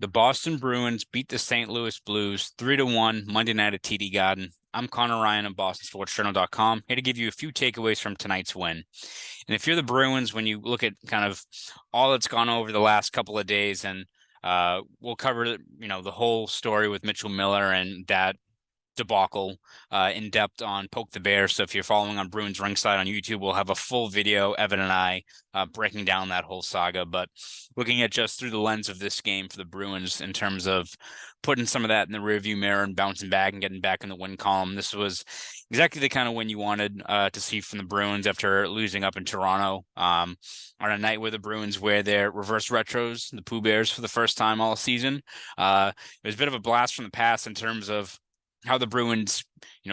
The Boston Bruins beat the St. Louis Blues 3-1 Monday night at TD Garden. I'm Conor Ryan of BostonSportsJournal.com, here to give you a few takeaways from tonight's win. And if you're the Bruins, when you look at kind of all that's gone over the last couple of days, and we'll cover the whole story with Mitchell Miller and that debacle in depth on Poke the Bear. So if you're following on Bruins Ringside on YouTube, we'll have a full video, Evan and I breaking down that whole saga. But looking at just through the lens of this game for the Bruins in terms of putting some of that in the rearview mirror and bouncing back and getting back in the win column, this was exactly the kind of win you wanted to see from the Bruins after losing up in Toronto on a night where the Bruins wear their reverse retros, the Pooh Bears, for the first time all season. It was a bit of a blast from the past in terms of how the Bruins,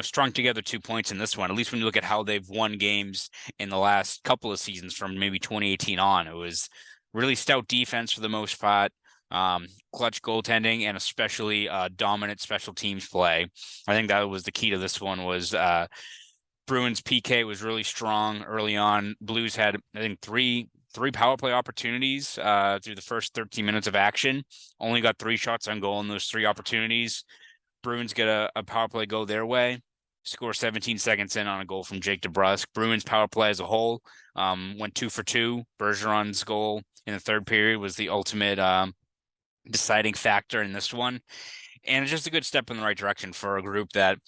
strung together 2 points in this one. At least when you look at how they've won games in the last couple of seasons from maybe 2018 on, it was really stout defense for the most part, clutch goaltending, and especially dominant special teams play. I think that was the key to this one. Was Bruins PK was really strong early on. Blues had, I think, three power play opportunities through the first 13 minutes of action. Only got 3 shots on goal in those 3 opportunities. Bruins get a power play go their way, score 17 seconds in on a goal from Jake DeBrusk. Bruins power play as a whole went 2 for 2. Bergeron's goal in the third period was the ultimate deciding factor in this one. And it's just a good step in the right direction for a group that,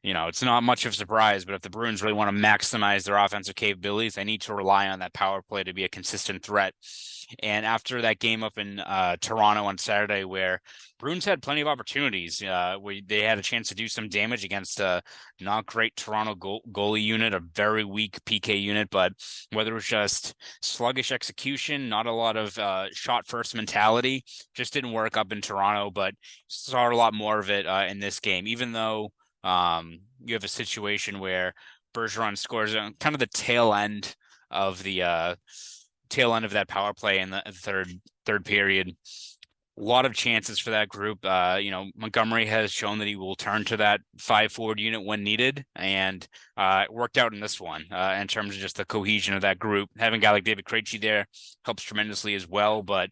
it's not much of a surprise, but if the Bruins really want to maximize their offensive capabilities, they need to rely on that power play to be a consistent threat. And after that game up in Toronto on Saturday, where Bruins had plenty of opportunities, where they had a chance to do some damage against a not great Toronto goalie unit, a very weak PK unit, but whether it was just sluggish execution, not a lot of shot first mentality, just didn't work up in Toronto, but saw a lot more of it in this game, even though you have a situation where Bergeron scores on kind of the tail end of that power play in the third period. A lot of chances for that group. Montgomery has shown that he will turn to that 5-forward unit when needed, and it worked out in this one in terms of just the cohesion of that group. Having a guy like David Krejci there helps tremendously as well, but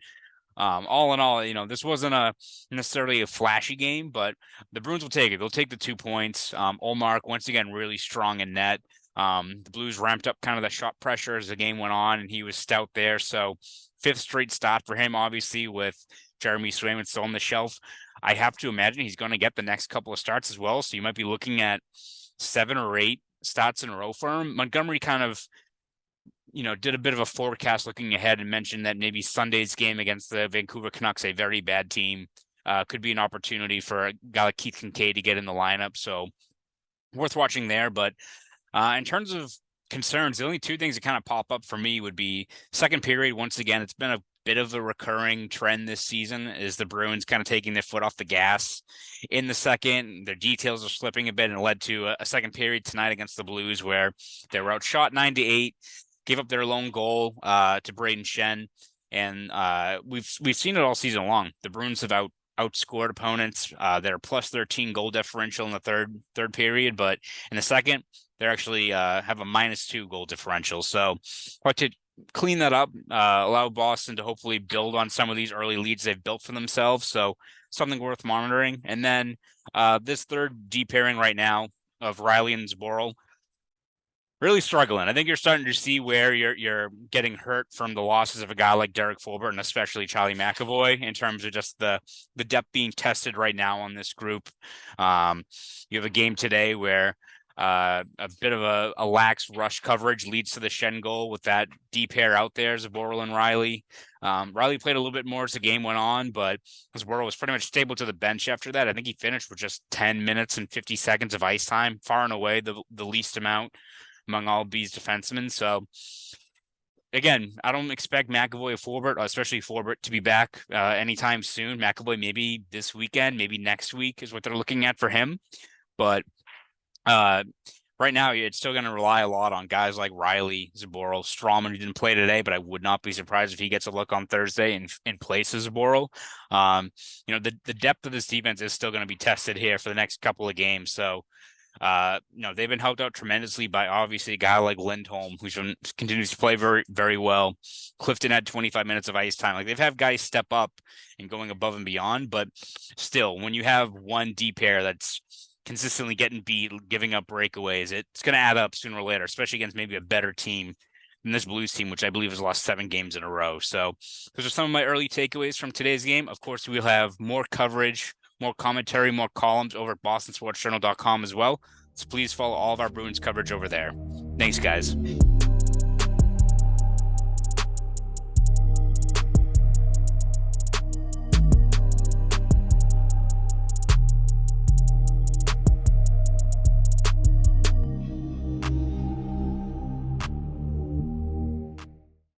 all in all, this wasn't necessarily a flashy game, but the Bruins will take it. They'll take the 2 points. Ullmark, once again, really strong in net. The Blues ramped up kind of the shot pressure as the game went on, and he was stout there. So 5th straight start for him, obviously, with Jeremy Swayman still on the shelf. I have to imagine he's going to get the next couple of starts as well. So you might be looking at 7 or 8 starts in a row for him. Montgomery kind of did a bit of a forecast looking ahead and mentioned that maybe Sunday's game against the Vancouver Canucks, a very bad team, could be an opportunity for a guy like Keith Kincaid to get in the lineup. So worth watching there. But in terms of concerns, the only 2 things that kind of pop up for me would be second period. Once again, it's been a bit of a recurring trend this season is the Bruins kind of taking their foot off the gas in the second. Their details are slipping a bit, and it led to a second period tonight against the Blues where they were outshot 9-8. Gave up their lone goal to Braden Shen, and we've seen it all season long. The Bruins have outscored opponents. They're plus 13 goal differential in the third period, but in the second, they're actually have a -2 goal differential. So, hard to clean that up, allow Boston to hopefully build on some of these early leads they've built for themselves. So, something worth monitoring. And then this third D pairing right now of Riley and Zboril, really struggling. I think you're starting to see where you're getting hurt from the losses of a guy like Derek Forbort and especially Charlie McAvoy in terms of just the depth being tested right now on this group. You have a game today where a bit of a lax rush coverage leads to the Shen goal with that D pair out there, Zboril and Riley. Riley played a little bit more as the game went on, but Zboril was pretty much stable to the bench after that. I think he finished with just 10 minutes and 50 seconds of ice time, far and away the least amount among all B's defensemen. So again, I don't expect McAvoy or Forbort, especially Forbort, to be back anytime soon. McAvoy maybe this weekend, maybe next week is what they're looking at for him. But right now, it's still going to rely a lot on guys like Riley, Zboril, Strawman, who didn't play today, but I would not be surprised if he gets a look on Thursday in place of Zboril. The depth of this defense is still going to be tested here for the next couple of games. So They've been helped out tremendously by obviously a guy like Lindholm, continues to play very, very well. Clifton had 25 minutes of ice time. Like, they've had guys step up and going above and beyond, but still, when you have one D pair that's consistently getting beat, giving up breakaways, it's going to add up sooner or later, especially against maybe a better team than this Blues team, which I believe has lost 7 games in a row. So those are some of my early takeaways from today's game. Of course, we'll have more coverage, more commentary, more columns over at bostonsportsjournal.com as well. So please follow all of our Bruins coverage over there. Thanks, guys.